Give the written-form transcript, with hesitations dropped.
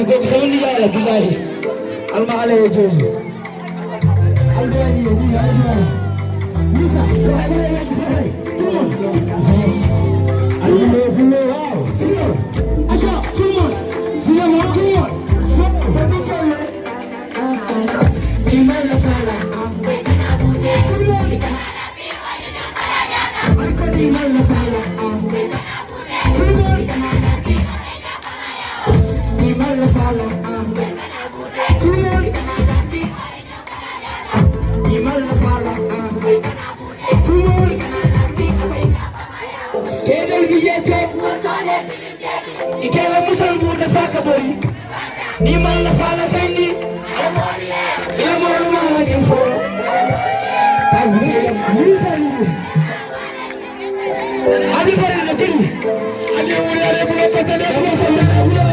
kooku sama nijaay la billahi alma ale je alma Lisa Ikela musan bu da faka bori ni man la fala sanni ila mo ma ma kin fo tangi ni sanni abi bare la kini ade wuri ale bu ko tele ko sanna